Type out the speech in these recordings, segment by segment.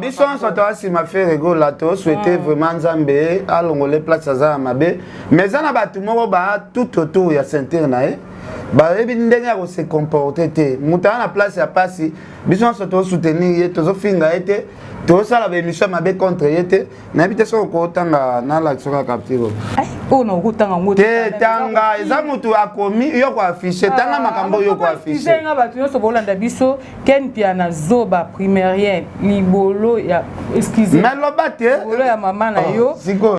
biso on s'entend si ma fait rigolo to souhaiter vraiment Nzambe à l'ongolé place za mabe mais ça na batu moko ba tout autour ya ceinture nae ba ebi ndenge ya se comporter te muta na place ya pasi biso on s'entend soutenir ye tozo finga ete to sala ba émission mabe contre yete na bité so ko tanga na l'action ka capture oh no kutanga ngote te tanga eza mutu akomi yo ko afficher tanga makambo yo ko afficher nga batu yo so bolanda biso ken pia na zoba primairien libolo ya excuse mais lobate libolo ya mama na yo siko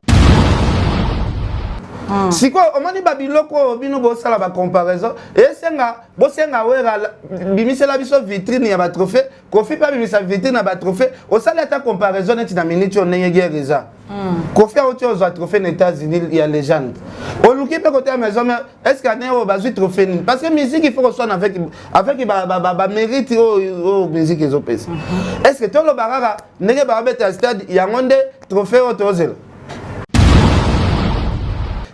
siko omani babiloko bino bo sala ba comparaison esenga bo senga wera bimisela biso vitrine ya ba trophée kofi pa bimisa vitrine ya ba trophée o sala ta comparaison net na minute on nenge guereza kofi a autre chose trophée aux États-Unis il y a légende on luki pe côté à maison mais est-ce qu'il y a un bazui trophée parce que musique il faut qu'on soit avec ba mérite au musique les opes est-ce que tout le barara nenge ba beta stade ya ngonde trophée au tozel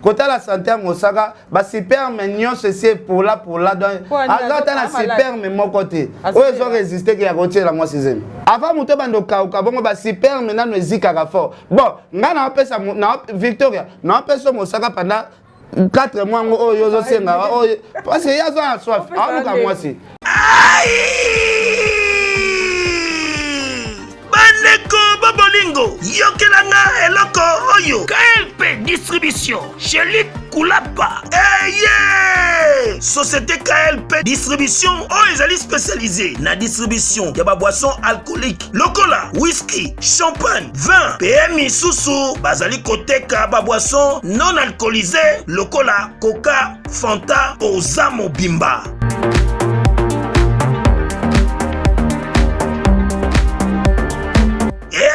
quand la santé à Mosaka, bah super mignon c'est pour là donc alors t'as la super mais mon côté où ils ont résisté qui a retiré la moi sixième avant monter bando kauka bon bah super maintenant nous zikara fort bon ngana on peut ça na Victoria na on peut ça Mosaka pendant 4 mois oh yo zo senga oh parce que y a ça soif ah nous moi si Bandeko Bobolingo, Yokelanga Eloko Oyo, KLP Distribution, chez Luc Koulapa. Yeah! Société KLP Distribution, ils allaient spécialisés na distribution de boissons alcooliques, locola, whisky, champagne, vin, PMI Soussou, Bazali Koteka, boissons non alcoolisées, locola, coca, fanta, Ozamo Bimba.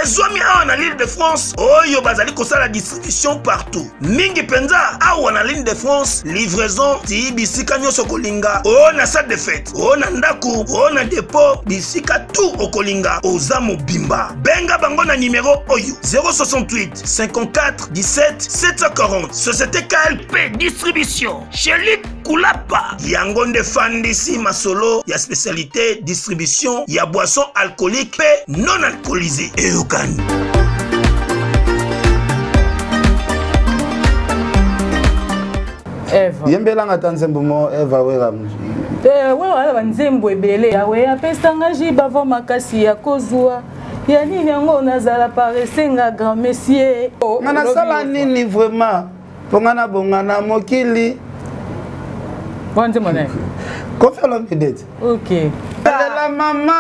Zomi a l'île de France, Oyo bazali kosa la distribution partout. Mingi penza a na l'île de France, livraison ti bisika nyoso kolinga. O na salle de fête, o na ndaku, o na dépôt, bisika tout okolinga. Ozamo Bimba. Benga bango na numéro Oyo 068 54 17 740. Société KLP Distribution. Chez Luc Koulapa. Yangonde Fandisi Masolo, ya spécialité distribution, ya boisson alcoolique pe non alcoolisée. Eva yembelanga tanzembo mo Eva wera wala banzembo ebele yawe apesanga jiba va makasi ya kozwa ya nini yango nazala paresenga grand messier ngana sala nini vraiment pongana bongana mokili bonze mona Kofi Olomide. OK. La maman.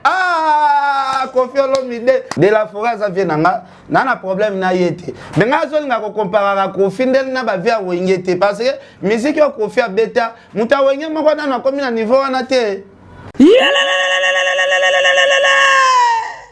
Ah, Kofi Olomide. De la forêt ça vient nana problème na yete. Mais nga zo nga ko comparer Kofi ndel na ba via wengete parce que musique yo Kofi a beta muta wenge moko na komi na niveau wana te.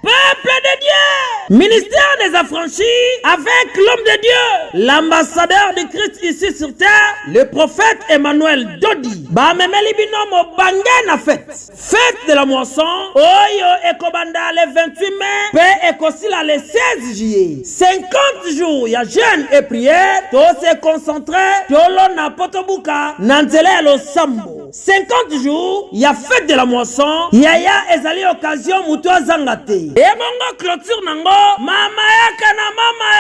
Peuple de Dieu, ministère des affranchis, avec l'homme de Dieu, l'ambassadeur de Christ ici sur terre, le prophète Emmanuel Dodi. Ba memeli binomo bange na fête. Fête de la moisson, oyo ekobanda le 28 mai, pe ekosila le 16 juillet. 50 jours, ya jeûne et prière, to se concentrer, tolo na potobuka, nanzele lo sambo. 50 jours, ya fête de la moisson, yaya ezali occasion muto zangate. Et mon clôture nango, mama yaka na mama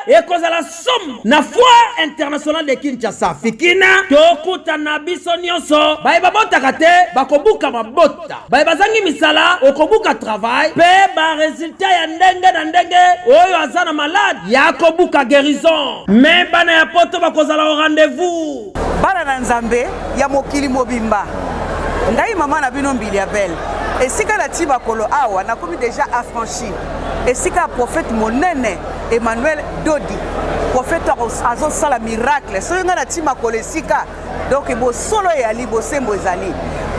e kozala somme na foire internationale de Kinshasa. Fikina, tokuta na biso nyonso, ba babota kate, bakobuka mabota. Ba bazangi misala, okobuka travail, pe ba résultat ya ndenge na ndenge, oyo azana malade, ya kobuka guérison. Mais bana ya poto bakozala au rendez-vous. Bana na Nzambe ya mokili mobimba. Ngai mama na bino mbili ya belle. Et si la tiba kolo awa na komi déjà affranchi. Et si ka prophète monene Emmanuel Dodi, prophète azo sala miracle. So nga na tiba kolo sika. Donc bo solo ya li bo sembo ezali.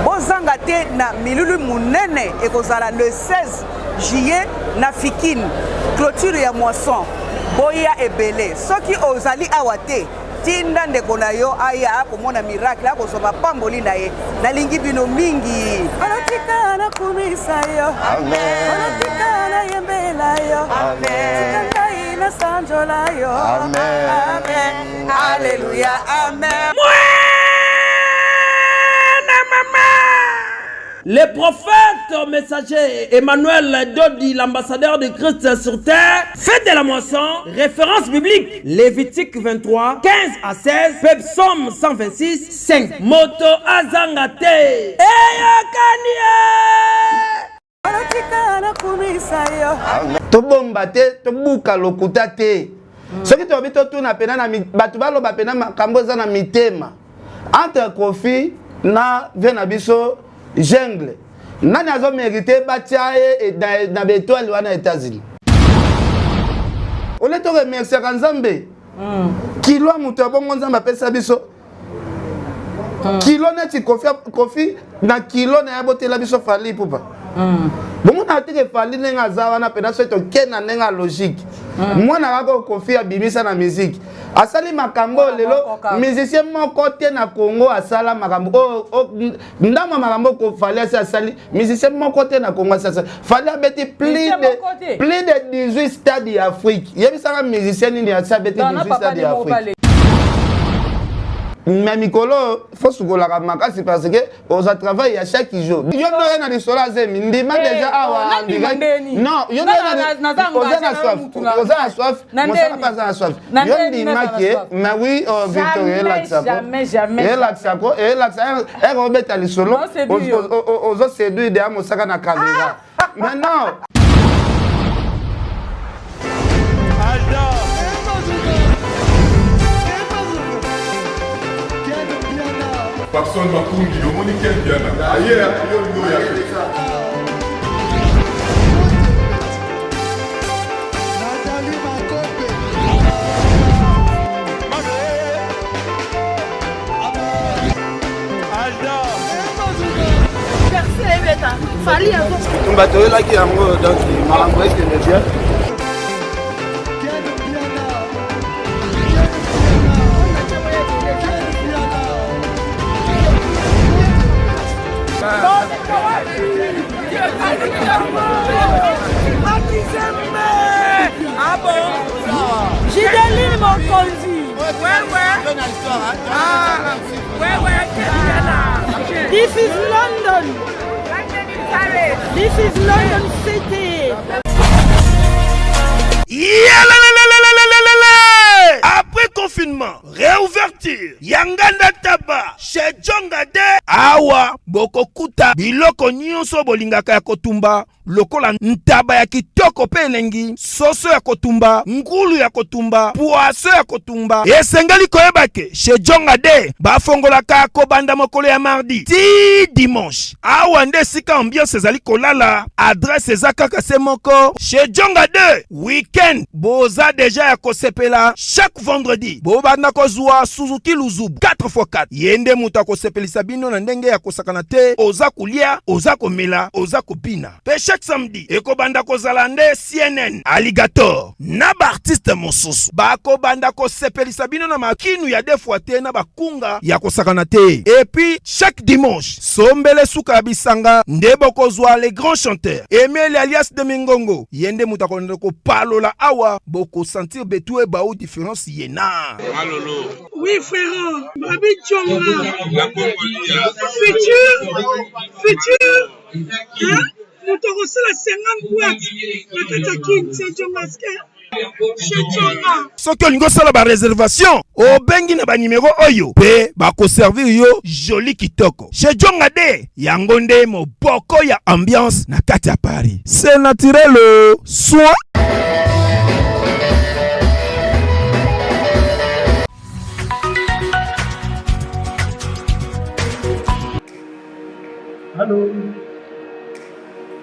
Bo zanga te na milulu monene e kozala le 16 juillet na Fikine. Clôture ya moisson. Boya ebele. Soki ozali awa te. Tinda ndeko na yo aya akomona miracle akosoma pamboli na ye nalingi bino mingi anatika na kumisa yo amen anatika na yembela yo amen tika ina sanjola yo amen amen haleluya amen na mama le prophète messager Emmanuel Dodi, l'ambassadeur de Christ sur terre, fête de la moisson, référence biblique, Lévitique 23, 15 à 16, Psaume 126, 5. Moto Azangate. Tobomba te, tobuka lokuta te. Soki tobi totuna pena na batu baloba pena makambo eza na mitema. Entre Kofi na vena biso jungle. Nani azo mérité batia e na betoile wana États-Unis. Ole to remercier Nzambe. Kilo muto bongo Nzambe pesa biso. Kilo na ti Kofi na kilo na yabotela biso fali pupa. Bon on a été fali nenga zawa na pena so to kena nenga logique. Moi na kako Kofi abimisa na musique. Asali makambo lelo musicien moko te na Congo asala makambo ndama makambo ko fali asali musicien moko te na Congo asala fali abeti plus de 18 stades d'Afrique. Yebisa musicien ni asala beti 18 stades d'Afrique. Mais Mikolo, faut se coller à Makasi parce que on a travaillé à chaque jour. Il y a un restaurant zemi, ndima déjà awa non, il y a un soif, on s'en pas en soif. Il y a ndima qui est, mais oui, Victoria Laxako. Jamais. Laxako, et Laxako, elle remet à l'isolo. Aux autres c'est deux idées à Mosaka na caméra. Maintenant. Personne m'a conduit, le monde est bien. Ailleurs, il y a Ah bon? Gideline Mokonzi. This is London. This is London City. Après confinement, réouverture, Yanganda Taba, chez Djongade, Awa, Bokokuta, Biloko Nyonso Bolingaka ya Kotumba, lokola ntaba ya kitoko pe elengi, soso ya kotumba, ngulu ya kotumba, poaso ya kotumba. Esengali koyebake, chez Djongade, bafongolaka kobanda mokolo ya mardi, ti dimanche. Awa nde sika ambiance ezali kolala, adresse eza kaka se moko, chez Djongade, weekend, boza deja ya kosepela, chaque vendredi, bobanda kozwa Suzuki Luzub, 4x4. Yende muta kosepelisa bino na ndenge ya kosakana te, oza kulia, oza komela, oza kopina. Pe chaque samedi, ekobanda kozala nde CNN, Alligator, na ba artiste mosusu. Bako banda kosepelisa bino na makinu ya defwa te na bakunga ya kosakana te. Et puis, chaque dimanche, sombele suka bisanga, ndebo kozwa les grands chanteurs. Emile alias de Mingongo, yende muta ko palola awa, boko sentir betue baou différence yena. Malolo. Oui, frère. Babi Djonga. La Congolia. Futur. Hein? Nous te reçons la 50 boîtes. La Katakin, c'est Djongaske. Soki olingo sala ba réservation, obengi na ba numéro oyo pe ba ko servir yo joli kitoko. Chez Djongade, yango nde moboko ya ambiance na kati ya Paris. C'est naturel, soin. Allô?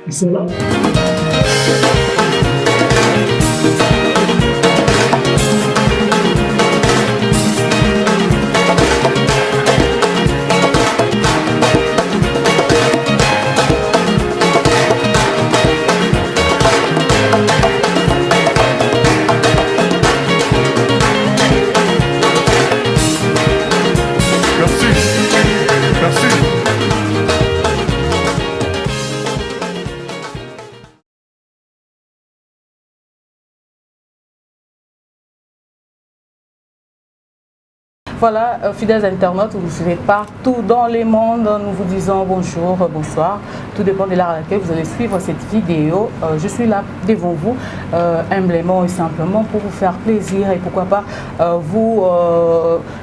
Ils sont là. Voilà, fidèles internautes, vous nous suivez partout dans le monde. Nous vous disons bonjour, bonsoir. Tout dépend de l'heure à laquelle vous allez suivre cette vidéo. Je suis là devant vous, humblement et simplement pour vous faire plaisir et pourquoi pas vous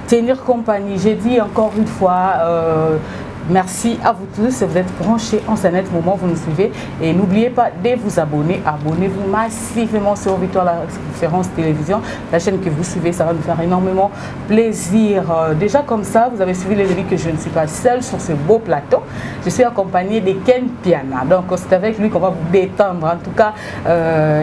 tenir compagnie. J'ai dit encore une fois, merci à vous tous, vous êtes branchés en ce net moment, vous nous suivez et n'oubliez pas de vous abonner, abonnez-vous massivement sur Victoire la Référence Télévision, la chaîne que vous suivez, ça va nous faire énormément plaisir. Déjà comme ça, vous avez suivi les avis que je ne suis pas seule sur ce beau plateau, je suis accompagnée de Ken Piana, donc c'est avec lui qu'on va vous détendre en tout cas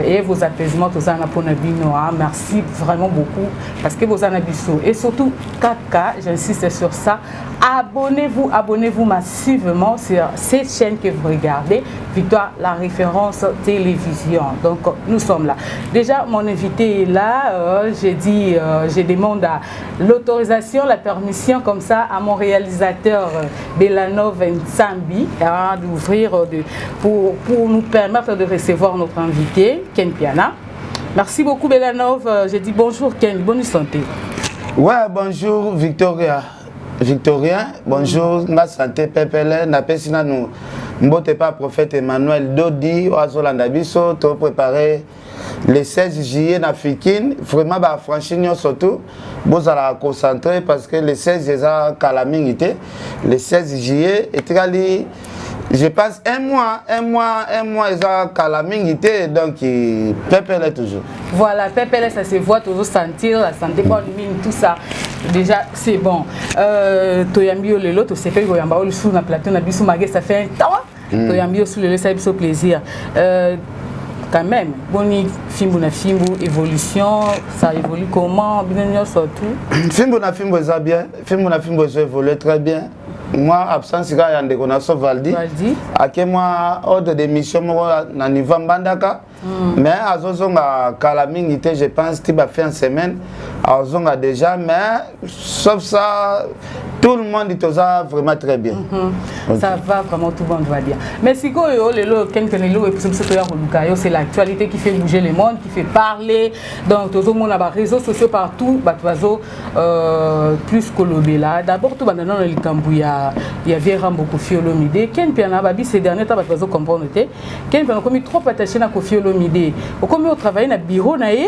et vos apaisements, tous en Aponabino, merci vraiment beaucoup parce que vos anabisso et surtout Kaka, j'insiste sur ça, abonnez-vous massivement sur cette chaîne que vous regardez, Victoire la Référence Télévision. Donc nous sommes là. Déjà mon invité est là, je demande l'autorisation, la permission comme ça à mon réalisateur Belanov Nsambi d'ouvrir pour nous permettre de recevoir notre invité Ken Piana. Merci beaucoup Belanov, j'ai dit bonjour Ken, bonne santé. Ouais, bonjour Victoria. Victorien, bonjour, ma santé Pepele, napesina nous mbote pas prophète Emmanuel Dodi, Oazolanda Biso, to préparé le 16 juillet na Fikine, vraiment ba franchir surtout, vous allez concentrer parce que le 16 déjà calamité, le 16 juillet et trali je pense un mois ils ont calamité donc Pepele toujours. Voilà, Pepele ça se voit toujours sentir la santé bonne mine tout ça. Déjà c'est bon. Toyambio lelo to sepe koyamba o sous na plateau na biso magé ça fait un temps. Toyambio sous le ça biso plaisir. Quand même, boni fimbo na fimbo évolution, ça évolue comment bien surtout. Fimbo na fimbo ça bien, fimbo na fimbo ça évolue très bien. Moi absence ga yande kona so Valdi. Ake moi ordre de mission na niveau Mbandaka. Mais azozonga calamité je pense qu'il va faire une semaine azonga déjà mais sauf ça tout le monde est vraiment très bien. Ça va vraiment tout le monde va dire. Mais si c'est l'actualité qui fait bouger le monde, qui fait parler. Donc tout le monde a des réseaux sociaux partout, plus que le là. D'abord tout le monde il y avait beaucoup Fiolomide. Ken Piana babi ces derniers temps bato comprendre te. Ken Piana comme trop attaché na Fiolomide. Au comme au travail na bureau na ye,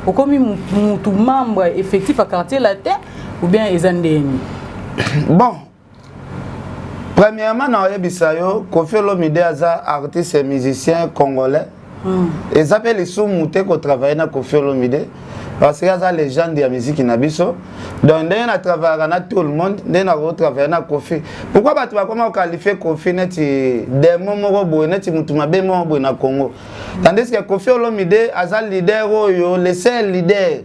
au comme tout membre effectif à quartier la terre ou bien ezandeni. Bon, premièrement, dans les Bissayo, Kofi Olomide est un artiste et musicien congolais. Ils appellent les sous-moutés qui travaillent dans Kofi Olomide parce qu'il y a des légendes de la musique in Abisso. Donc, on a travaillé avec tout le monde, on a travaillé avec Kofi. Pourquoi tu vas comment qualifier Kofi des moments où il y a Congo? Tandis que Kofi Olomide est un leader, le seul leader.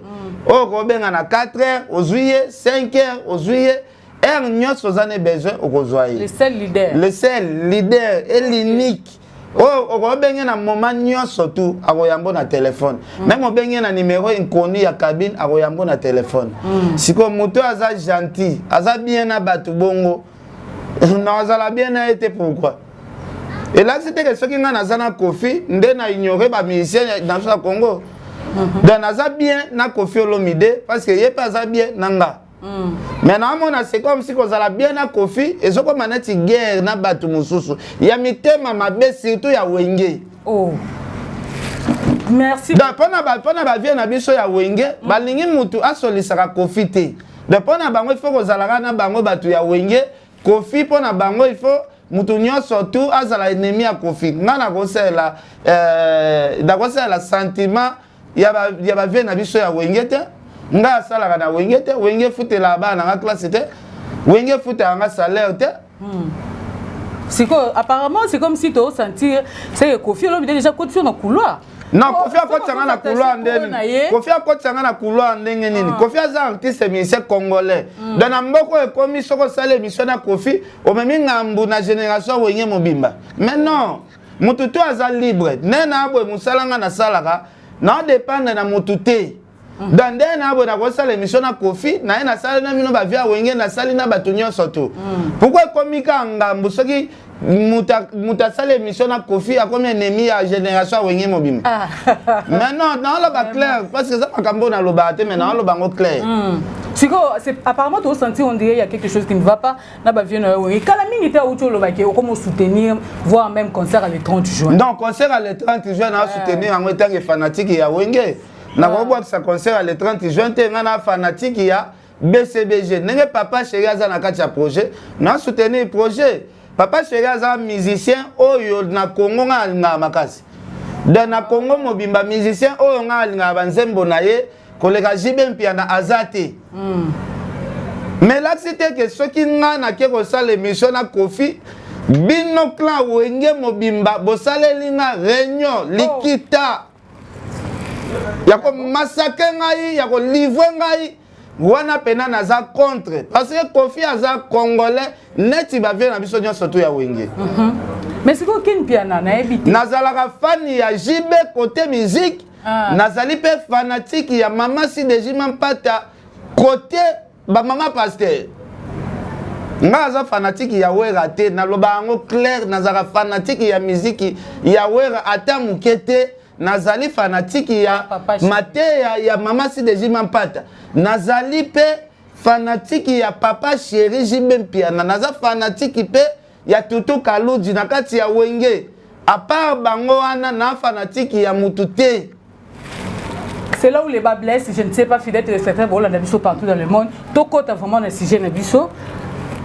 Oh, Robin en a 4 heures au juillet, 5 heures au juillet. Le seul leader. Le seul leader et l'unique. Oh, on ben un moment surtout à Royambo na téléphone. Même on ben un numéro inconnu à cabine à Royambo na téléphone. Si comme moto aza gentil, aza bien à batu bongo. Non, aza bien a été pourquoi? Et là c'était que ceux qui n'ont pas Kofi, n'a ignoré ba musicien dans le Congo. Donc aza bien na Kofi Olomide parce que yé pas bien nanga. Maintenant, c'est comme si on a bien à Kofi et c'est comme une guerre na batu mususu. Il y a mis thème à ma baisse surtout ya Wenge. Oh. Merci. Donc pendant ba vie na biso ya Wenge, balingi mutu asolisaka Kofi te. Donc pendant bango il faut que zalaka na bango batu ya Wenge, Kofi pendant bango il faut mutu surtout azala ennemi à Kofi. Ngana kosela la sentiment ya ba vie na biso ya Wenge te. Nga sala na Wenge te, Wenge fute la ba na classe te, Wenge fute nga salaire te. Apparemment c'est comme si tu as senti c'est Kofi Olomide déjà côté sur le couloir. Non, Kofi a côté na couloir ndeni. Kofi a côté na couloir ndenge nini. Kofi a artiste musicien congolais. Dans na mboko e komi soko sala émission na Kofi, o memi ngambu na génération Wenge mobimba. Mais non, mutu to aza libre. Nena abwe musalanga na salaka, na dépendre na mutu te. Dans des nabos na kosa l'émission na Kofi na ina sala na mino ba via Wenge na sali na batunyo surtout. Pourquoi komika ngambu soki muta sala l'émission na Kofi a comme ennemi à génération Wenge mobimba. Mais non, non la ba clair parce que ça makambo na loba te mais non la bango clair. Apparemment, tu as senti, on dirait qu'il y a quelque chose qui ne va pas. Quand la minute était où tu as comment soutenir, voire même concert le 30 juin. Non, concert le 30 juin, on a soutenu en tant que fanatique, il y a Wenge. On a vu que concert le 30 juin, on a fanatique, il y a BCBG. N'est papa chéri a un projet, on a soutenu le projet. Papa chéri a un musicien, oh, na Congo, na makasi. Dans le Congo, mobimba musicien, oh, on a un banzembo naye, collègue Jibem Piana Azate. Mais là, c'était que ceux qui n'ont pas l'émission à Kofi, Bino Clan, Wenge Mobimba, Bosale Lina, Réunion, Likita. Il y a comme massacre, il y a comme livre, Wana Pena Naza contre. Parce que Kofi Aza Congolais, net il va venir à Bissonio surtout à Wenge. Mais c'est quoi qui piano na habité? Nazalaka fan ya JB côté musique. Nazali pe fanatique ya maman si de Jiman Pata côté ba maman pasteur. Naza fanatique ya wera te na loba ngo clair nazala fanatique ya musique ya wera ata mukete nazali fanatique ya mate ya maman si de Jiman Pata. Nazali pe fanatique ya papa chéri JB Piana. Naza fanatique pe ya tutu kaluji na kati ya Wenge. À part bango wana na fanatique ya mutute. C'est là où les bas blessent, je ne sais pas fidèle de certains bon, on partout dans le monde. Toko t'as vraiment un sujet Nabiso.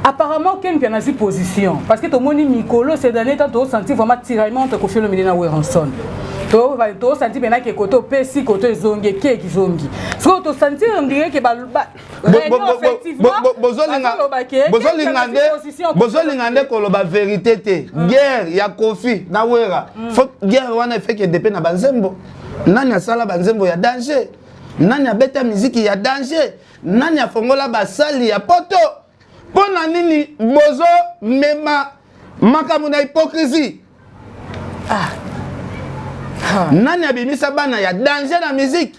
Apparemment, Ken a une position. Parce que tout le monde est Mikolo, ces derniers temps, tu as senti vraiment tiraillement entre Kofi Olomide et Weranson. Tu as senti maintenant que côté Pessi, côté Zongi, qui est Zongi. Ce que tu as senti, on dirait que effectivement, Bozolingande koloba vérité te. Guerre ya Kofi na Wera. Faut guerre wana fait que dépend na banzembo. Nani asala banzembo ya danger. Nani abeta muziki ya danger. Nani afongola basali ya poto. Pona nini bozo mema makamu na hypocrisie. Nani abimisa bana ya danger na musique.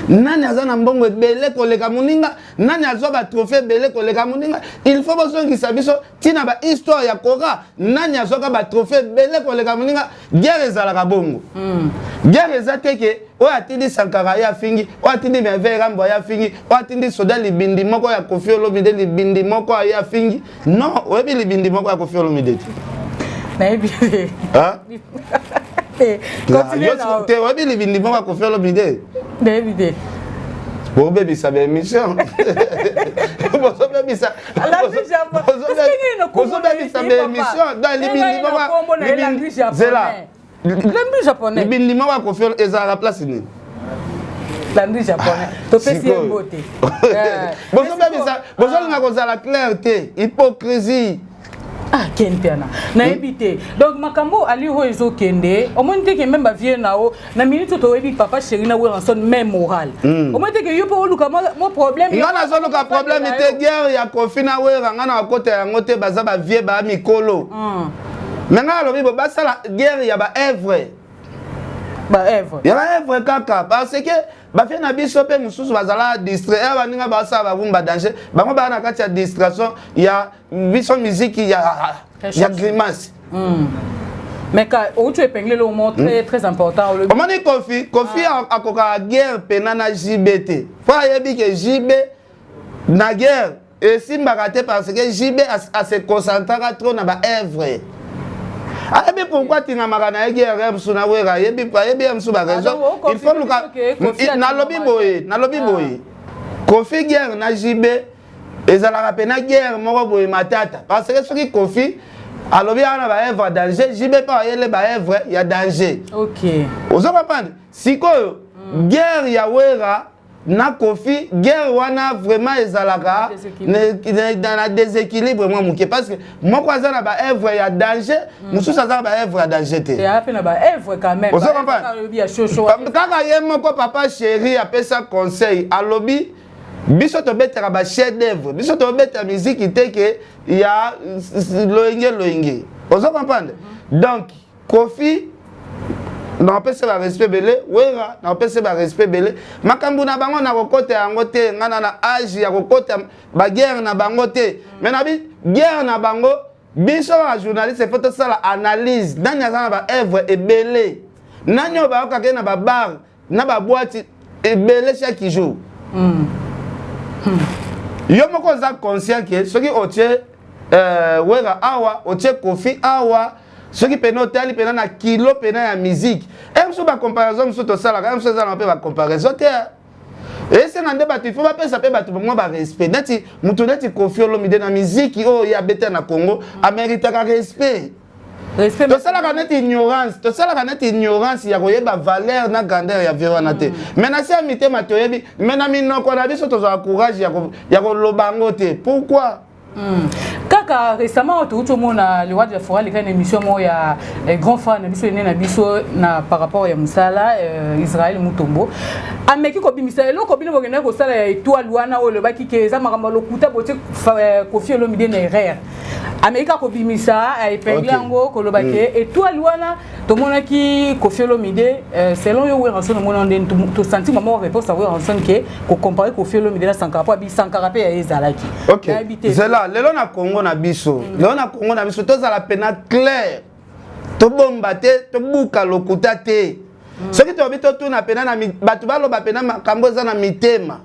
Nani azana mbongo belé koleka muninga, nani azwa ba trophée belé koleka muninga. Il faut bozongi sabiso tina ba histoire ya Kora, nani azwa ba trophée belé koleka muninga, guerre ezalaka bongo. Guerre ezateke o atindi Sankara ya fingi, o atindi Merveille Rambo ya fingi, o atindi Soda Libindi moko ya Kofi Olomide Libindi moko ya fingi. Non, o bi Libindi moko ya Kofi Olomide. Na ebi. Hein? Continue là. Tu vois bien Libindi moko ya Kofi Olomide. David. Bon bébé ça va émission. Bon bébé ça. Bon bébé ça va émission dans Libindi moko. L'anglais japonais. Libindi moko ya Kofi Olomide ezala la place ni. L'anglais japonais. To pesi beauté. Bon bébé ça. Bon ça nga kozala clarté, hypocrisie. Ah, Ken Piana. Na habité. Donc makambo ali ho ezo kende. Au moins que même ba vie na o na minute to ebi papa chéri na Weranson même moral. Au moins que yo po luka mo problème. Ngana zo luka problème te guerre ya Kofi na Wera ngana akota ya ngote baza ba vie ba mikolo. Mais ngana lobi bo basala guerre ya ba Evre. Ba Evre. Ya ba Evre kaka parce que ba fait na biso pe mususu bazala distraire ba ninga ba sa ba bumba danger. Bango ba na kati ya distraction ya biso musique ya grimace. Mais quand tu épinglé le mot très important. Comment dit Kofi a koka guerre penana JBT. Faut yebi que JB na guerre et si mbakate parce que JB a se concentrer trop na ba Evre. Ah mais pourquoi tu n'as pas na guerre msuna Wera yebi pa yebi msuba raison. Il faut na lobby boy. Kofi guerre na JB ezalaka pena guerre moko boy matata parce que soki Kofi alobi ana ba Evre danger JB pa yele ba Evre ya danger. OK. Ozo comprendre sikoyo guerre ya Wera na Kofi guerre wana vraiment ezalaka dans la déséquilibre moi muke parce que moko azana ba Evre ya danger mususu azana ba Evre ya danger te. Et après na ba Evre quand même. Ozo comprendre kaka ye moko papa chéri apesa conseil alobi biso to betera ba chef d'œuvre biso to betera musique te que il y a loenge ozo comprendre donc Kofi na pesa ba respect belé Wera na pesa ba respect belé makambu na bango na kokota yango te ngana na âge ya kokota ba guerre na bango te mais na bi guerre na bango biso ba journaliste faut sala analyse nani azana ba œuvre ebelé nani ba ka na ba bar na ba boîte ebelé chaque jour. Yo moko za conscient que ce qui otie wera awa otie Kofi awa ce qui pena otali pena na kilo pena ya musique. Et mso ba comparaison mso to sala quand mso za na pe ba comparaison te. Et c'est nande batu faut pas penser pe batu moi ba respect. Neti mutu neti Kofi Olomide na musique oh ya beta na Congo amérite ka respect. Respect. To sala kana ignorance, to sala kana ignorance ya koyeba valeur na grandeur ya vero na te. Mena si amité matoyebi, mena minoko na biso to za courage ya ko lobango te. Pourquoi? Kaka récemment tout le monde a le roi de la forêt les émission moi ya grand fan na biso na par rapport ya Musala Israël Mutombo ameki ko bimisa lo ko bino bokena ko sala ya étoile wana o le baki ke za makambo lokuta bote Kofi Olomide na erreur Amerika ko bimisa a epenglango ko lo baki étoile wana to mona ki Kofi Olomide selon yo ranson mona nden to senti maman réponse à ranson ke ko comparer Kofi Olomide na Sankara po bi Sankara pe ya ezalaki OK zela lelo na Congo na biso lelo na Congo na biso to za la pena clair to bomba te to buka lokuta te soki to bito to na pena na batu balo ba pena makambo za na mitema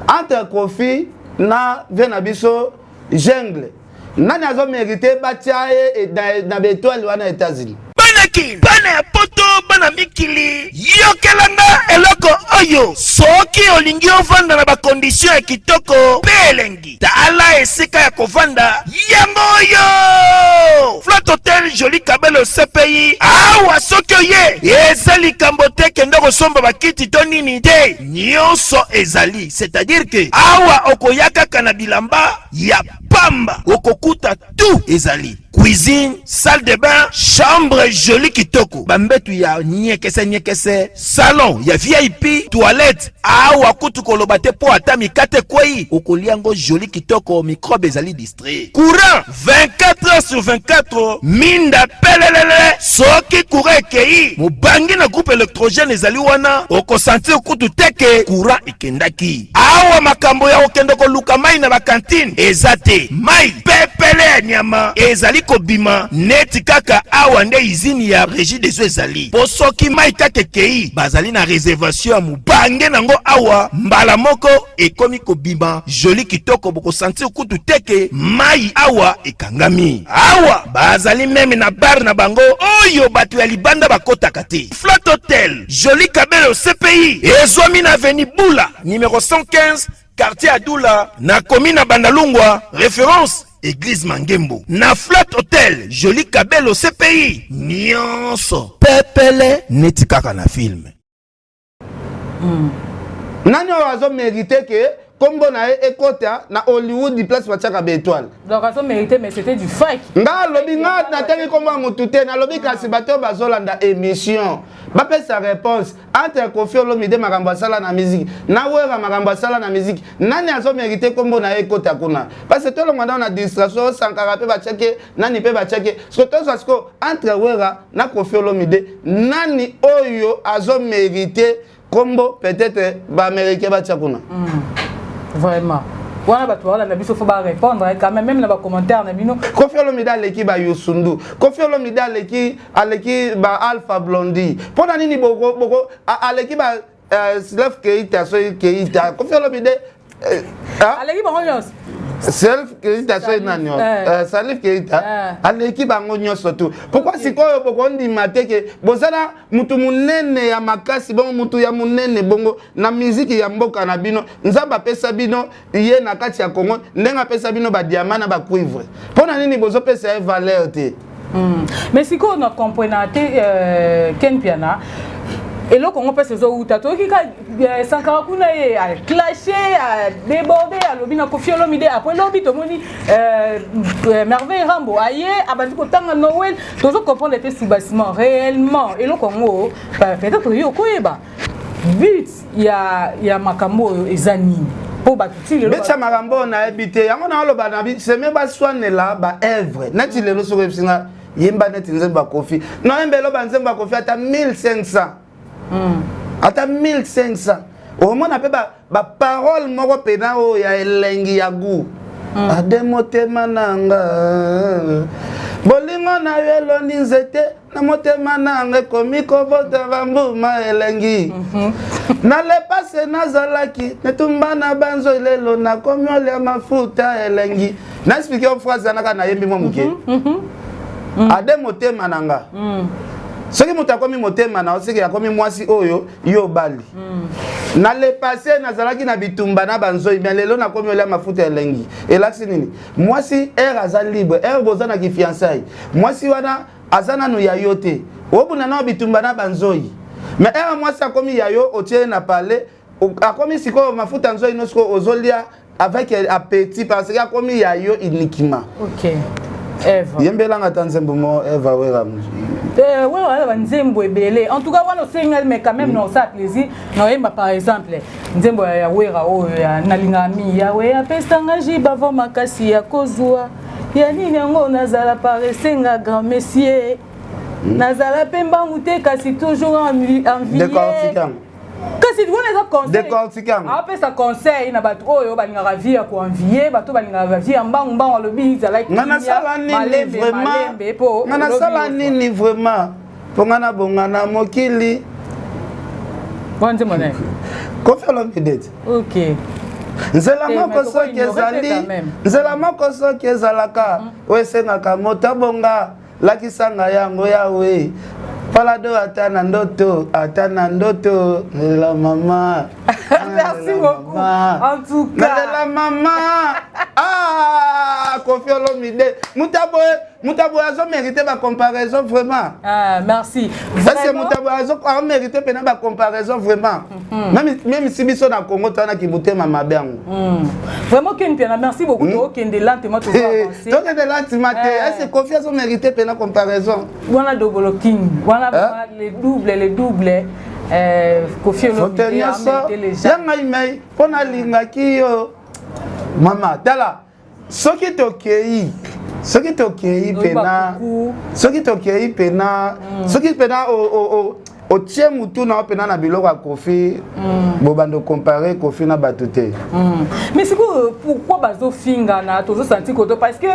entre Kofi na vena biso jungle nani azo mériter batiaye na betoile wana États-Unis Banaki bana ya poto bana mikili yokelanga eloko oyo soki olingi ovanda na ba condition ya kitoko belengi tala esika ya kovanda yango oyo Flotte Hotel Joli Kabelo CPI awa soki oye ezali kambote kendo kosomba bakiti to nini te nyonso ezali c'est-à-dire que awa okoyaka kana bilamba ya pamba okokuta tout ezali cuisine, salle de bain, chambre jolie kitoko. Bambetu ya nyekese, salon ya VIP, toilette. Awa kutu kolobate po atami kate kwei. Okoliango jolie kitoko, microbe ezali distrait. Courant 24 heures sur 24. Minda pelelele. Soki courant kei. Mubangi na groupe électrogène ezali wana. Oko sentir kutu teke. Courant ikendaki. Awa makambo ya okendoko luka mai na bakantine. Ezate. Mai pepele nyama. Ezali kobima neti kaka awa nde izini ya régie des eaux ezali posoki mai kake kei bazali na réservation ya mubange nango awa mbala moko ekomi kobima joli kitoko boko sentir kutu teke mai awa ekangami awa bazali meme na bar na bango oyo batu ya libanda bakotaka te Flotte Hotel Joli Kabelo CPI ezwami na avenue Bula numéro 115 quartier Adoula na commune na Bandalungwa référence Église Mangembo. Na Flotte Hotel, Joli Kabelo CPI. Nyonso. Pepele neti kaka na film. Nani ozo mérité que kombo na ekota na Hollywood di place bachaka be étoile. Donc ozo mérité mais c'était du fake. Nga lobi nga na teli kombo mutute na lobi kasi bato bazolanda émission. Ba pe sa réponse entre Kofi Olomide makambo sala na musique. Na wera makambo sala na musique. Nani azo mérité kombo na ekota kuna. Parce que tout le monde a distraction Sankara pe bachake nani pe bachake. Surtout parce que entre wera na Kofi Olomide nani oyo azo mérité kombo peut-être ba américain bachakuna. Vraiment. Voilà, bah, toi, la biso faut pas répondre, quand même dans les commentaires, Kofi Olomide a l'équipe à Yosundu. Kofi Olomide a l'équipe à Alpha Blondie. Pour nani boko à l'équipe à Self Keita, Keita. Kofi Olomide à l'équipe à Self Keita, Salif Keita. À l'équipe à Ngogno surtout. Pourquoi si quoi boko ndi mate que bozana mutu munene ya makasi bongo mutu ya munene bongo na musique ya mboka na bino nzamba pesa bino ye na kati ya Congo ndenga pesa bino ba diamant na ba cuivre. Pona nini bozo pesa valeur te. Mais si qu'on a compris Ken Piana et là qu'on peut se dire où t'as toi qui Sankara kuna a clashé a débordé a lobby na Kofi Olomide après lobby to moni merveille Rambo aye abandi ko tanga Noël toujours comprendre était sous bâtiment réellement et là qu'on peut-être yo koyeba but il y a makambo ezani pour batuti le betcha makambo na habité yango na loba na bi c'est même ba soane là ba œuvre neti lelo so repsinga yemba neti nzemba Kofi non embelo ba nzemba Kofi ata 1500 ata 1500 au moins appelle ba parole moko pena o ya elengi ya gu ademotema nanga bolingo na yelo ni nzete na motema nanga komi kobota bambuma elengi na le passe nazalaki netumba na banzo lelo na komi olia mafuta elengi na expliquer une phrase naka na yembi mo muke ade motema nanga soki moto akomi motema na osiki akomi mwasi oyo yo bali na le passé nazalaki na bitumba na banzoi mais lelo nakomi olia mafuta elengi elasi nini mwasi aza libre boza na kifiançailles mwasi wana azana no ya yote obuna na bitumba na banzoi mais mwasi akomi ya yo otie na palais akomi siko mafuta nzoi nosko ozolia avec appétit parce que akomi ya yo uniquement. OK. Eva. Yembela ngatanzembo mo Eva wera mu. Ouais, nzembo ebele. En tout cas, wana single mais quand même non ça plaisir. Non yemba par exemple, nzembo ya wera o ya nalingami ya we apesanga jiba va makasi ya kozwa. Ya nini ngo nazala paresenga grand messier. Nazala pemba mute kasi toujours envié. Kasi tu vois les conseils. Décortiquant. Après ça conseil na bato oyo balingaka vie ya ko envier, bato balingaka vie ya mbangu mbangu alobi za like. Ngana sala nini vraiment? Ngana sala nini vraiment? Pongana bongana mokili. Bonne monnaie. Kofi lo bidete. OK. Nzela moko soki ezali. Nzela moko soki ezalaka. Oesengaka motabonga lakisanga yango yawe. Palado atana ndoto la maman. Merci beaucoup. En tout cas, la maman. Kofi Olomide. Mutabo azo mérité ma comparaison vraiment. Merci. Ça c'est Mutabo azo mérité pena ma comparaison vraiment. Même si biso na Congo tana ki mutema mabengo. Vraiment Ken merci beaucoup to Ken de lentement to avancer. Donc de lentement est-ce que Kofi azo mérité pena comparaison. Wana double king. Wana les doubles Kofi Olomide intelligent. Yanga imei pona linga kiyo. Mama tala soki tokei pena soki pena o tie mutu na pena na biloko ya Kofi bobando comparer Kofi na batute. Mais c'est pourquoi bazo finga na tozo senti koto parce que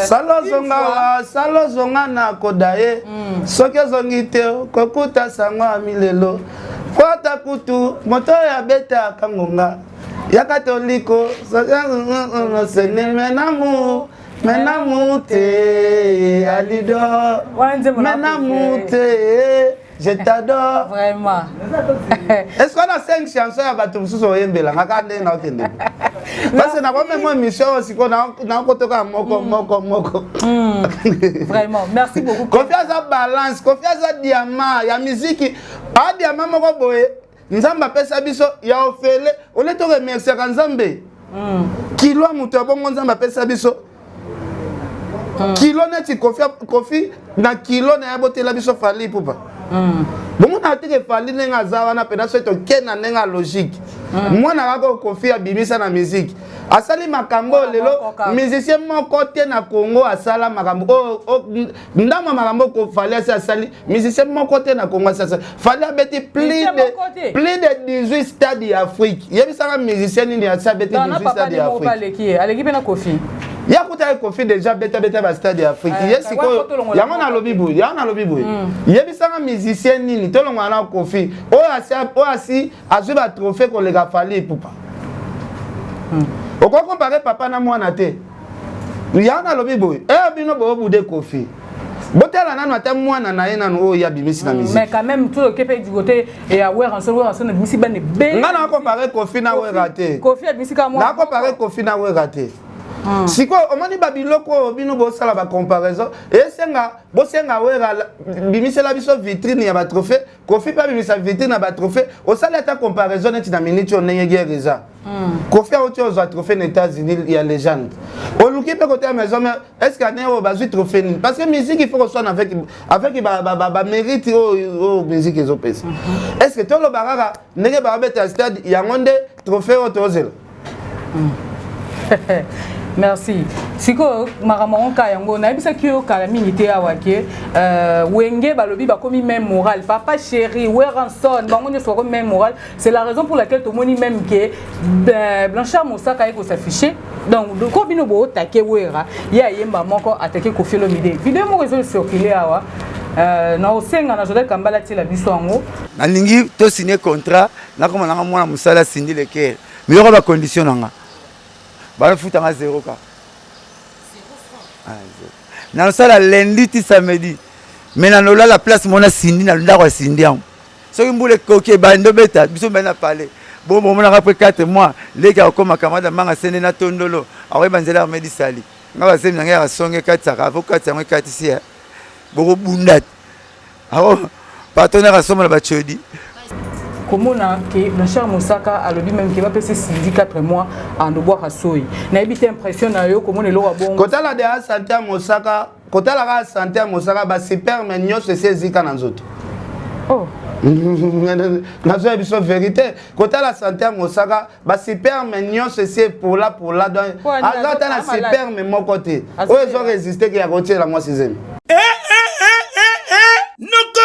salo zonga na kodaye soki zongi te kokuta sangwa milelo kwata kutu moto ya beta kangonga ya katoliko menamu te alido menamu te je t'adore vraiment. Est-ce qu'on a 5 chansons à battre sous son yembela ngakande na okende parce que na kwa même émission aussi qu'on a kotoka moko vraiment merci beaucoup. Confiance à balance confiance à diamant ya musique a diamant moko boye nzamba pesa biso ya ofele ole to remercier ka nzambe kilo muto bongo nzamba pesa biso kilo neti Kofi na kilo na yabotela biso fali pupa bongo na teke fali nenga zawa na pena so to kena nenga logique moi na kako Kofi abimisa na musique asali makambo lelo musicien moko te na Congo asala makambo ndama makambo ko fali asali musicien moko te na Congo asala fali abeti plus de 18 stades d'Afrique yebisanga musicien ni asala beti 18 stades d'Afrique aleki pena Kofi ya kuta Kofi déjà beta ba stade d'Afrique yesiko yango na lobi boy yebisanga musicien nini tolonga na Kofi o asi azwi ba trophée ko lega fali pupa oko comparer papa na mwana te ya na lobi boy bino bo bude Kofi botela nanu ata mwana na ye nanu o ya bimisi na musique mais quand même tout le kepe du côté et aware en solo na bimisi bane be ngana comparer Kofi na we raté Kofi bimisi ka mwana na comparer Kofi na we raté siko omani babiloko bino bosala ba comparaison esenga bosenga wera bimisela biso vitrine ya ba trophée Kofi pa bimisa vitrine ya ba trophée osala ta comparaison neti na minute on nenge reza Kofi a oto zo trophée aux États-Unis il y a légende oluki pe côté maison mais est-ce qu'il y a un bazui trophée parce que musique il faut qu'on soit avec ba mérite au musique les opes est-ce que tout le barara nenge ba beta stade ya ngonde trophée otozela merci. Siko maramon ka yango na bisa kyo kala minité awake wenge balobi ba komi même moral papa chéri weranson bango ne soit même moral c'est la raison pour laquelle tout moni même que Blanchard Moussaka eko s'afficher donc de kobino bo také wera ya yemba moko attaquer Kofi Olomide vidéo mo réseau circuler awa na osenga na Joseph Kambala ti la biso ango nalingi to signer contrat na koma nanga mwana musala Cindy Leker mais yoko ba condition nanga ba futa nga 0 ka 0 na sala lundi ti samedi mais na lola la place mona Cindy na ndako ya Cindy ango soki mbule koke bando beta biso bana parler bon mona après 4 mois leka ko makamada manga sende na tondolo awe banzela medi sali ngaba semi nanga ya songe kataka avocat yango katisi boko bundat awo partenaire asoma la bachodi komona ke le cher Mosaka a le dit même qu'il va passer 4 mois en boire à soy na ebité impression na yo komona lo bon kotala de santé à Mosaka kotala ga santé à Mosaka ba super menyo se sezika na nzoto oh nazo biso vérité kotala santé à Mosaka ba super menyo se c'est pour la donc azata na super mais mon côté o zo résister que ya retirer la moi 6e Noko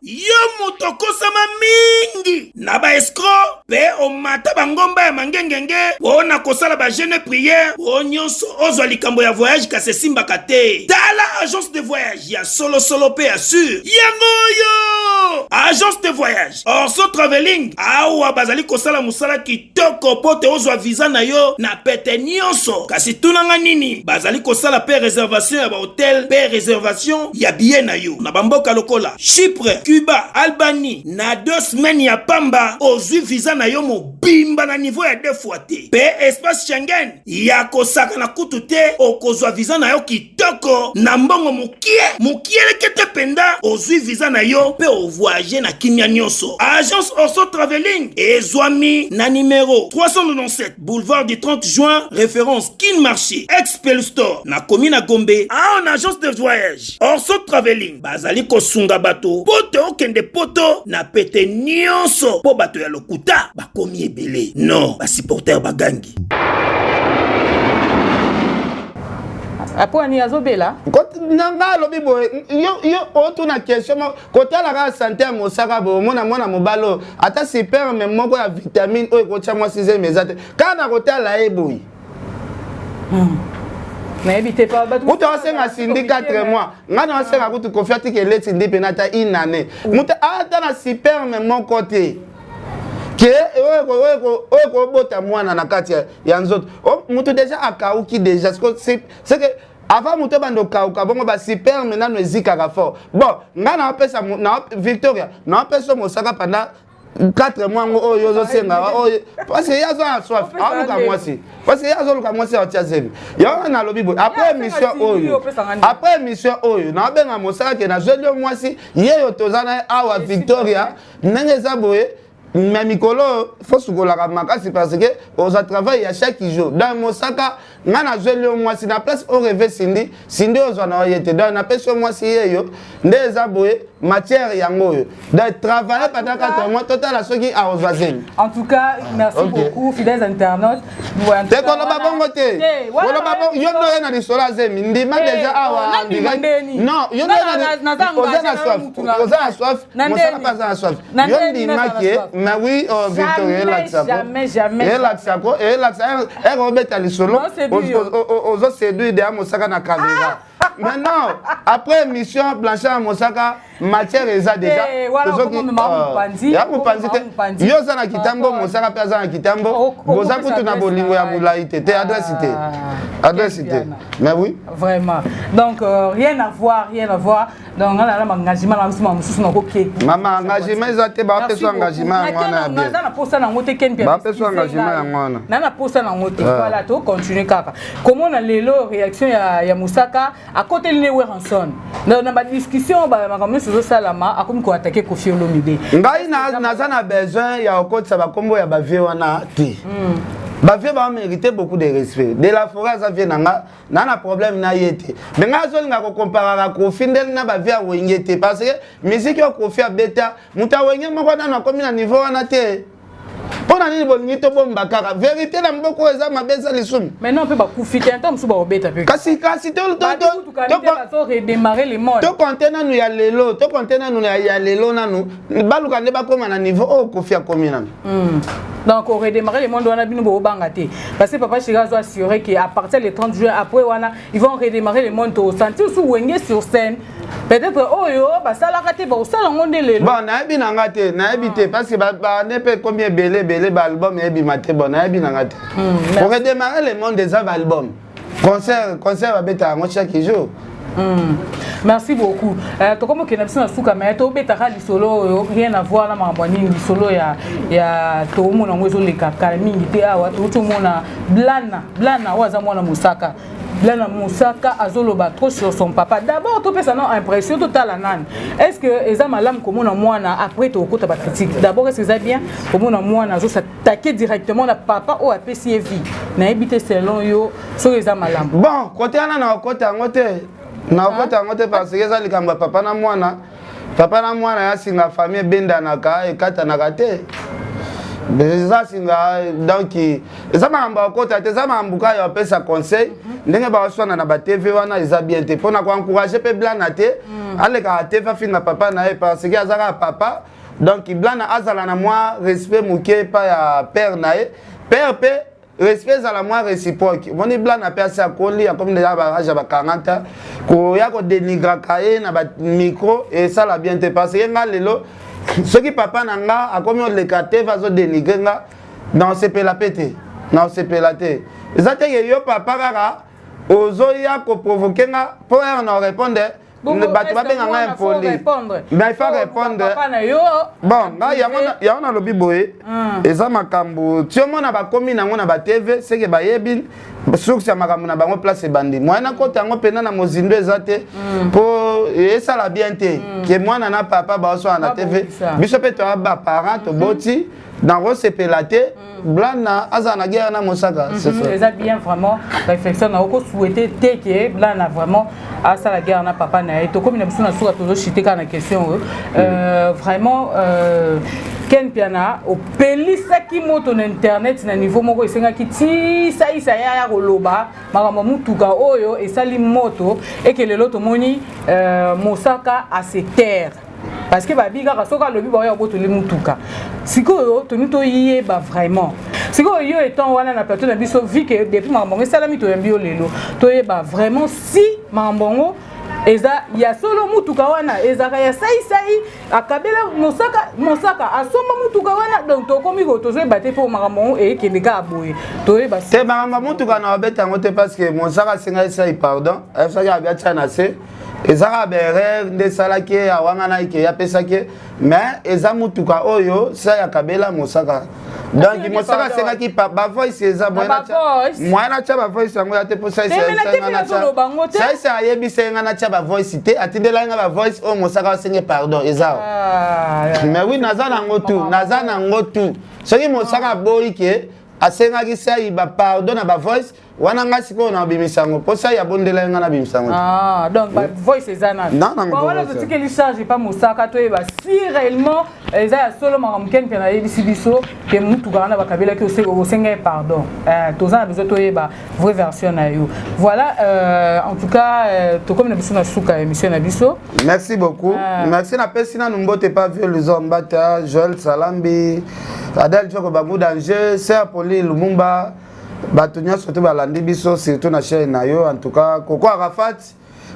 yo motoko sama mingi na ba escroc pe o mata bangomba ya mangengenge ona kosala ba jeune prière o nyonso ozwa likambo ya voyage ka se simba kate tala agence de voyage ya solo pe assure yango yo agence de voyage Orso Traveling awa bazali kosala musala kitoko pote ozwa visa na yo na pete nyonso kasi tunanga nini bazali kosala pe réservation ya ba hotel pe réservation ya billet na yo na bamboka lokola Chypre, Cuba, Albanie, na 2 semaines ya pamba, ozwi visa na yo mobimba na niveau ya 2 fois te. Pe espace Schengen, ya kosaka na kutu te, okozwa visa na yo kitoko, na mbongo mukie lekete penda, ozwi visa na yo, pe o voyager na kimia nyonso. Agence Orso Traveling, ezwami na numéro 397, boulevard du 30 juin, référence Kin Marché, Expel Store, na commune Gombe, en agence de voyage. Orso Traveling, bazali kosunga bato poto okende poto na pete nyonso po bato ya lokuta bakomi ebele non basupporter bagangi apo ani azobela nanga lobi boye yo otuna question kotala ga santé ya Mosaka bo mona mobalo ata super même moko ya vitamine oyo kocha moi 6e mezate kana kotala eboyi mais évitez pas mutu asenga Cindy 4 mois ngana asenga kutu confiati ke leti ndi penata une année mutu ata na super même mon côté ke oko bota mwana na kati ya nzoto mutu déjà akauki déjà c'est que avant mutu bando kauka bongo ba super maintenant ezikaka fort bon ngana pesa na Victoria na pesa Mosaka pendant 4 mois ngo yozo senga parce que yazo a soif aluka mwasi parce que yazo luka mwasi a tiazeli ya na lobi bo après mission oyo na benga Mosaka ke na jeli mwasi yeyo tozana awa Victoria nenge za boye mais mikolo faut sukola ka makasi parce que on travaille à chaque jour dans Mosaka ngana jeli mwasi na place au rêve Cindy ozana yete dans na pesa mwasi yeyo ndeza boye matière yango yo de travailler pendant 4 mois total à ceux qui a osé. En tout cas, merci beaucoup fidèles internautes. Te kono ba bongo te. Wala ba bongo yo no na risola zemi ndima déjà awa non, yo no na ozana soif. Mosaka pas na soif. Yo ndima ke mais oui Victoria Laxako. Jamais. Laxako et Laxako et Robert Alisolo. Ozo séduire de Mosaka na caméra. Maintenant, après mission Blanchard à Mosaka, matière est déjà. Yo sana kitambo Mosaka pesa na kitambo. Boza kutu na bolingo ya bulaite. Te adresse. Mais oui. Vraiment. Donc rien à voir. Donc on a l'engagement là mususu na koke. Mama engagement ezate ba peso engagement ngwana bien. Na posa na ngote ken bien. Ba peso engagement ngwana. Na posa na ngote. Voilà, to continuer kaka. Comment on a lelo réaction ya Mosaka à côté de Ranson. Dans ma discussion ba makambo so salama akomi ko attaquer Kofi Olomide. Ngai na besoin ya okotsa ba kombo ya ba vie wana te. Ba vie ba mériter beaucoup de respect. De la forêt ça vient na problème na yete. Mais nga zo nga ko comparer Kofi ndel na ba vie wengete parce que musique yo Kofi a beta muta wenge moko na komi na niveau wana te. Pona nini bolingi to bomba kaka vérité na mboko eza mabeza lisumi. Maintenant on peut pas kufiter tant musu ba obeta pe. Kasi to redémarrer les modes. To contena nu ya lelo, to contena nu ya lelo nanu. Baluka ne ba koma na niveau o Kofi a komi nanu. Donc, on redémarrer le monde, on a bien beau bangaté. Parce que Papa Chiga doit assurer qu'à partir du 30 juin, après, ils vont redémarrer le monde au sentir sous Wenge sur scène. Peut-être, oh yo, bah ça l'a raté, bah ça l'a mondé le. Bon, n'a habité, parce que n'est pas combien belé, album, et bimate, bon, n'a habité. Pour redémarrer le monde des albums. Concert va bêta chaque jour. Merci beaucoup. Comme que nous sommes mais to betaka lisolo rien à voir na mambani lisolo ya to mona mwezo le kaka mingi te awa to mona blana waza mona musaka. Blana Moussaka azoloba trop sur son papa. D'abord, tu peux ça non impression totale nan. Est-ce que eza malam comme on moana après tu écoutes ta critique. D'abord est-ce que ça bien comme on moana zo s'attaquer directement na papa ou à PCV. Na habité selon yo so eza malam. Bon, côté na côté ngote. Na côté ngote parce que ça likamba papa na moana. Papa na moana ya singa famille benda na ka e kata na kate. Ça singa donc ça m'a mbakota ça m'a mbuka ya pesa conseil. Ndenge ba waswana na ba TV wana eza bien te pona ko encourager pe blana te aleka TV finga papa na e parce que azaka papa donc blana azala na moi respect muke pa ya père na e père pe respect za la moi réciproque moni blana pe asa koli ya comme déjà ba âge ba 40 ko ya ko dénigrer kaé na ba micro et ça la bien te parce que nga lelo ce qui papa na nga a comme le TV va zo dénigrer nga dans ce pe la pété non c'est pe la té ezate yo papa kaka ozoya ko provoquer nga pour en répondre batu ba benga nga impoli mais il faut répondre bon nga ya on a lobi boye eza makambo tio mona ba komi nango na ba TV c'est que ba yebi source ya makambo na bango place bandi moi na kota ngo pena na mozindo ezate pour esa la bien te que moi na papa ba so na TV biso pe to ba parent to boti dans Rose Pelate, Blana, Azana guerre na Mosaka. C'est ça bien vraiment. Réflexion, on a encore souhaité que Blana vraiment à ça la guerre na papa na. Et comme il a besoin de souhaiter toujours chiter quand la question. Vraiment. Ken piana au pelisa ki moto na internet na niveau moko esenga ki ti sa ya koloba makambo mutuka oyo esali moto et que le loto moni Mosaka à se taire. Parce que babiga kasoka lobi ba ya boto le mutuka sikoyo to nito yé ba vraiment sikoyo yo étant wana na plateau na biso vu que depuis mambongo salami to yambio lelo to yé ba vraiment si mambongo eza ya solo mutuka wana ezaka ya sai akabela Mosaka asoma mutuka wana donc to komi ko to zo baté pour mambongo et que les gars boye to yé ba te mambongo mutuka na beta ngote parce que Mosaka singa sai pardon ça ya bia tana se ezaka berere nde salaki awanga na ike ya pesaki mais eza mutuka oyo sa ya kabela Mosaka donc Mosaka senga ki ba voice eza mwana cha ba voice yango ya te po sa sa yebi senga na cha ba voice te atindela nga ba voice o Mosaka senga pardon eza mais oui nazana ngotu soki Mosaka boyi ke asenga ki sa ba pardon na ba voice wana nga siko na bimisango posa ya bondela nga na bimisango donc ba voice ezana non voilà petit que les charge pas Mosaka to eba si réellement eza solo maramken pe na yebisi biso ke mutu kana bakabela ki osenga pardon tozana besoin to eba vraie version na yo voilà en tout cas to comme na biso na suka émission na biso merci beaucoup merci na pesina numbote pas vieux les hommes bata Joël Salambi Adel Joko Bagou danger Sir Poli Lumumba Batunia surtout balandi biso surtout na chaîne na yo en tout cas Koko Arafat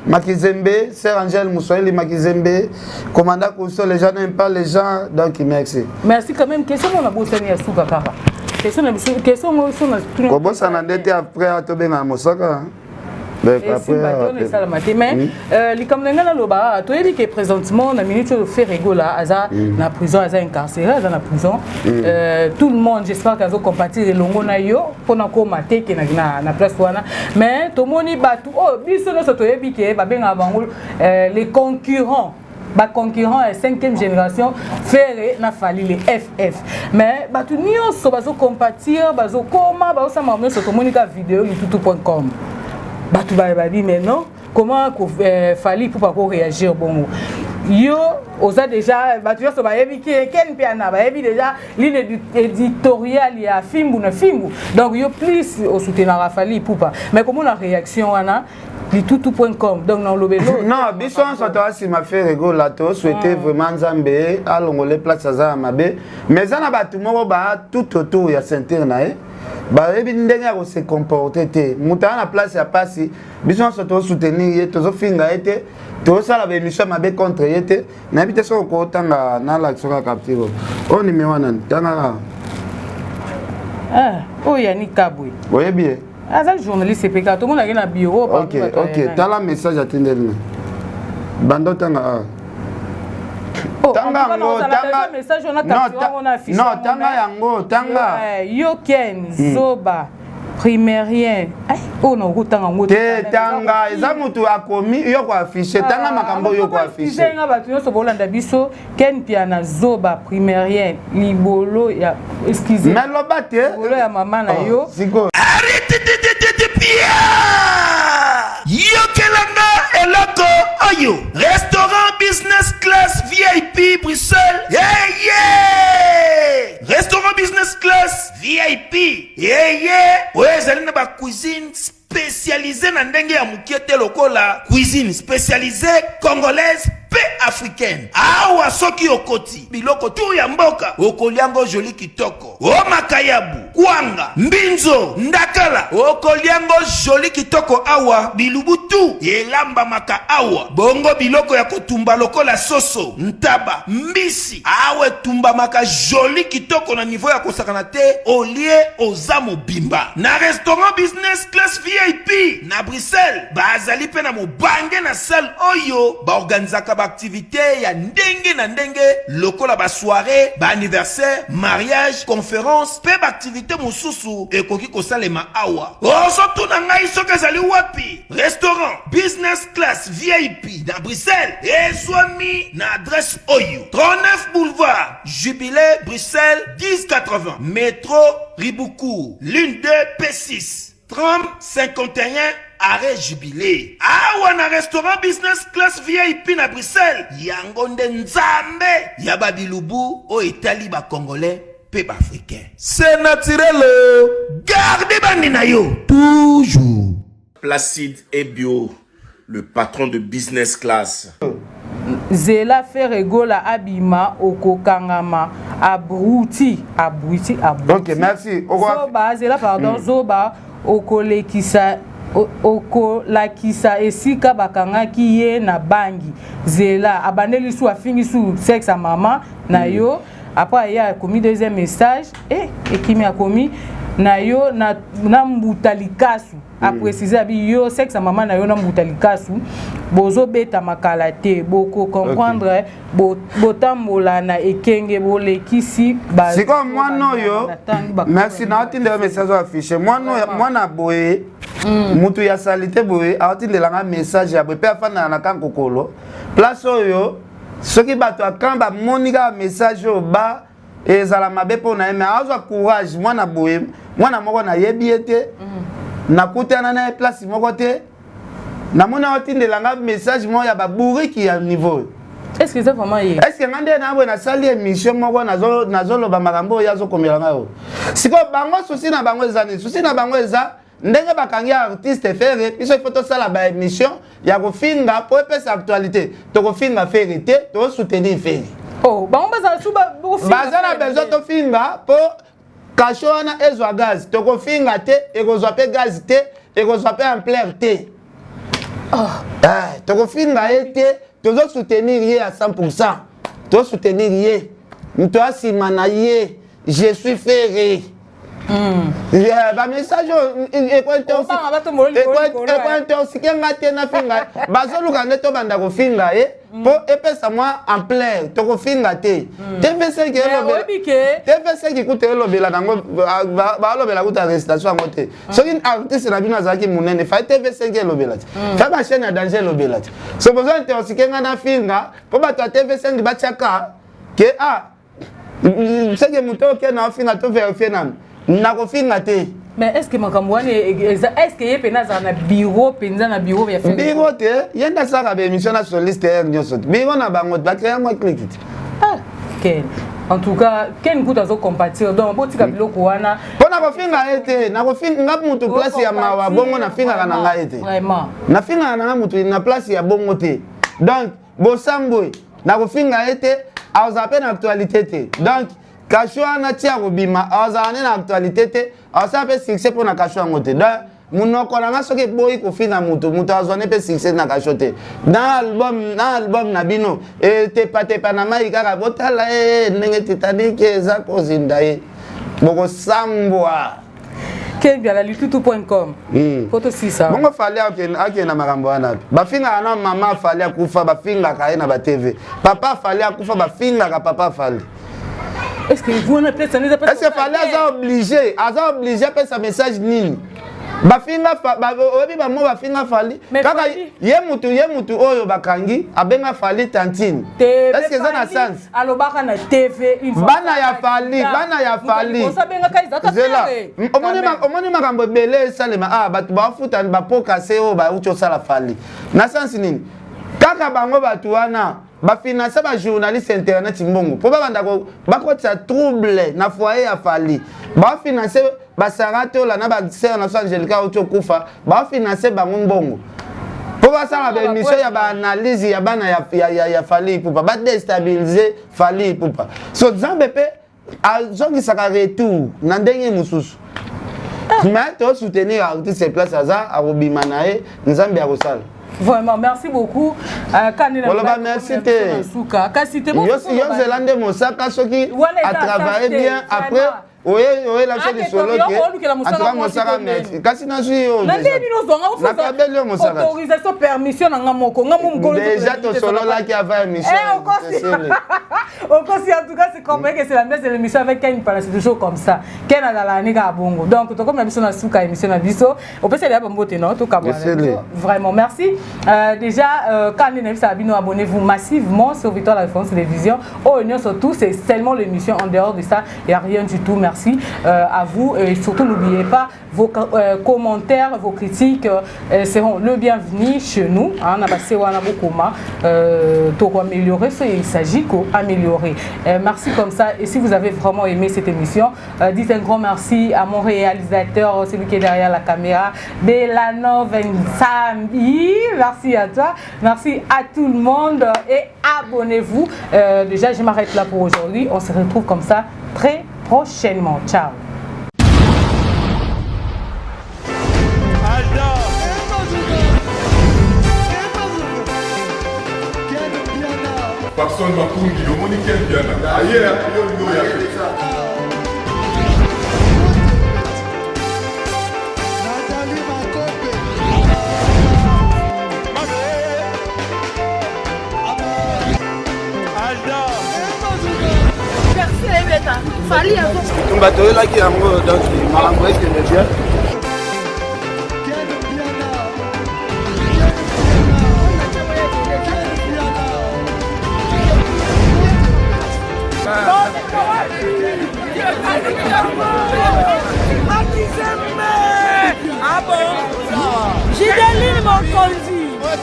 Makizembe Sir Angel Moussoeli Makizembe commandant Kousso les gens n'aiment pas les gens donc merci quand même question on a bossé ya suka kaka question moi sur na ko bossa na ndete après atobenga Mosaka mais comme ngana loba to yebi que présentement na minute de faire rigola aza na prison aza incarcéré dans la prison tout le monde j'espère qu'azo compatir longo na yo pona ko mateke na place wana mais to moni batu oh biso no to yebi que ba benga bango les concurrents ba concurrent est 5e génération ferré na fali les FF mais batu nyonso bazo compatir bazo koma bazo sama myo to monika vidéo youtube.com Batu ba dit mais non comment fallait pour pas réagir bon yo osa déjà batu yo so ba yebi ki ken piana ba yebi déjà ligne éditoriale ya fimbu na fimbu donc yo plus au soutenir Rafali pour pas mais comment la réaction wana litutu.com donc dans le vélo non biso on toi si ma fait rigolo là to souhaiter vraiment Nzambe alongole place za mabe mais ça na batu moko ba tout autour ya ceinture na ba ebi ndenge ko se comporter te muta na place ya pasi biso on to soutenir ye to finga ete to sala ba émission mabe contre yete na bité so ko tanga na la so ka capture o numéro nan tanga oh Yannick Kabwe oui bien le journaliste CPK tout le monde a un bureau ok t'as la message à tindel bando tanga tanga ngo tanga message on a capturé on a affiché non tanga yango tanga Yoken Zoba primérien oh non tanga ngo te tanga eza mutu akomi yo ko afficher tanga makambo yo ko afficher nga batu yo so bolanda biso Ken Piana Zoba primérien libolo ya excusez mais lobate libolo ya mama na yo siko arrête de Pierre yokelanga eloko oyo restaurant business class VIP Bruxelles restaurant business class VIP ezali na ba cuisine spécialisée na ndenge ya mukiete lokola cuisine spécialisée congolaise africaine awa soki okoti biloko tu ya mboka okoliango joli kitoko o makayabu kwanga mbinzo ndakala okoliango joli kitoko awa bilubutu elamba maka awa bongo biloko ya kotumba lokola soso ntaba mbisi awe tumba maka joli kitoko na niveau ya kosakana te olie oza mobimba na restaurant business class VIP na Bruxelles bazali pe na mobange na salle oyo baorganizaka activité ya ndenge na ndenge lokola ba soirée ba anniversaire mariage conférence pe ba activité mosusu ekoki kosalema awa ozotu na ngai soki ezali wapi restaurant business class VIP na Bruxelles ezwami na adresse oyo 39 boulevard Jubilé Bruxelles 1080 métro Riboucourt l'une 2 P6 30 51 arrêt Jubilé awa na restaurant business class VIP na Bruxelles yango nde nzambe ya babilubu o etali ba congolais pe ba africain c'est naturel gardez bandi na yo toujours Placide et Bio le patron de business class Zela Ferregola Abima Okokangama Abruti ok merci Zoba Zela pardon Zoba Okolekisa Okolakisa esika bakangaki ye na bangi Zela abandeli su afingi su sexe à maman na yo après il a commis deuxième message et qui m'a commis na yo na mbutalikasu a préciser abi yo sexe à maman na yo na mbutalikasu bozo beta makalate boko comprendre botambola na ekenge bolekisi ba c'est comme moi non yo merci na otinde message affiché moi non moi na boye mutu ya salite boye otinde la message ya boye pe afana na kankokolo place oyo soki bato akamba monika message o ba ezala mabe pona mais azwa courage mwana boye mwana moko na yebi ete nakutana na place moko te namona otindelanga message mo ya baburiki ya niveau est-ce que c'est vraiment hier est-ce que ngande na bwe na sali émission moko nazoloba makambo yazo komela ngao siko bango susi na bango ezani susi na bango eza ndenge bakangi artiste fere biso photo sala ba émission ya kofinga po epesa actualité to kofinga fere te to soutenir fere oh bango baza suba bazana bezo to finga po kashona ezwa gaz to kofinga te ekozwa pe gaz te ekozwa pe ampleur te to kofinga ete tozo soutenir ye à 100%. To soutenir ye. Mto asima na ye. Je suis ferré. Ba message ekwente aussi ngate na finga bazoluka neto banda ko finga po epesa moi en plein to ko finga te TVC ki elobela TVC ki kute elobela nango ba lobela kuta arrestation ngote soki artiste na bino azaki munene fa TVC ki elobela ti fa ba chaîne danger elobela ti so besoin te aussi kenga na finga po ba to TVC ngi ba chaka ke c'est que muto ke na finga to vérifier nam nakofinga te mais est-ce que makamwani est-ce que yepena za na bureau penza na bureau ya faire bureau te yenda saka be émission na soliste nyoso bureau na bango ba créer moi click Ken. En tout cas, Ken goûte à compatir. Donc, bon, tu as vu le Kouana. Bon, na kofinga été, na kofinga mutu place ya mawa bongo na finga kana nga été. Vraiment. Na finga na mutu na place ya bongo te. Donc, bosamboy, na kofinga été, a zappé na actualité te. Donc, kashwa na tia robima, a zané na actualité te, a zappé succès pour na kashwa ngote. Donc, munoko na soki boy kofinga mutu a zané pe succès na kashote. Dans album na bino, et te pa na mai kaka botala ndenge Titanic eza kozinda ye. Boko sambwa. Quel bien la lututu.com. Photo 6 ça. Bongo fallait akena makambo wana. Bafinga na mama fallait akufa bafinga ka na ba TV. Papa fallait akufa bafinga ka papa fallait. Est-ce que vous on appelle ça n'est pas. Est-ce que fallait obligé pe sa message nini? Bafinga obi ba mo bafinga fallait. Kaka ye mutu oyo bakangi abenga fallait tantine. Est-ce que ça na sens? Alobaka na TV une fois. Bana ya fallait. On sabenga kaisa ta faire. Omoni makambo belé salema batu ba futa ba poka seo ba ucho sala fallait. Na sens nini? Kaka bango batu wana ba financer ba journaliste internet mbongo. Po ba banda ko bakotsa trouble na foyer ya fallait. Ba financer ba sarato la na ba sœur na Angelica ucho kufa. Ba financer bango mbongo. Po ba sala ba émission ya ba analyse ya bana ya fallait pour ba déstabiliser fallait pour pas. So Nzambe pe azongi saka retour na ndenge mususu. Mais to soutenir à toutes ces places à Robima nae Nzambe ya kosala. Vraiment, merci beaucoup. Voilà, merci. Yo Zélande Mosaka, ceux qui a travaillé bien après. Oui, la chose du solo. Autorisation, permission, déjà, ton solo là qui avait émission. En tout cas, c'est compris que c'est la même émission avec Ken, c'est toujours comme ça. Ken a la nega bongo. Donc, comme la mission na souka émission na biso, on peut se dire bon non, tout comme vraiment merci. Déjà, quand les nègres s'abonnent, abonnez-vous massivement sur Victoire La France Télévision. Oh, non, surtout, c'est seulement l'émission. En dehors de ça, il n'y a rien du tout. Merci à vous et surtout n'oubliez pas vos commentaires, vos critiques seront le bienvenu chez nous. On a passé pour améliorer ce il s'agit d'améliorer. Merci comme ça et si vous avez vraiment aimé cette émission, dites un grand merci à mon réalisateur, celui qui est derrière la caméra, Belano Vensami. Merci à toi, merci à tout le monde et abonnez-vous. Déjà je m'arrête là pour aujourd'hui, on se retrouve comme ça très prochainement. Ciao. Personne m'a conduit, le monde est bien. Ailleurs, il y a Fali un bateau là qui a un mot donc malambo est bien. Ah bon? J'ai des lignes mon conduit. Ouais.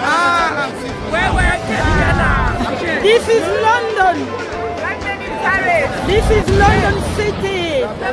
Ah, ouais. This is London. This is London City.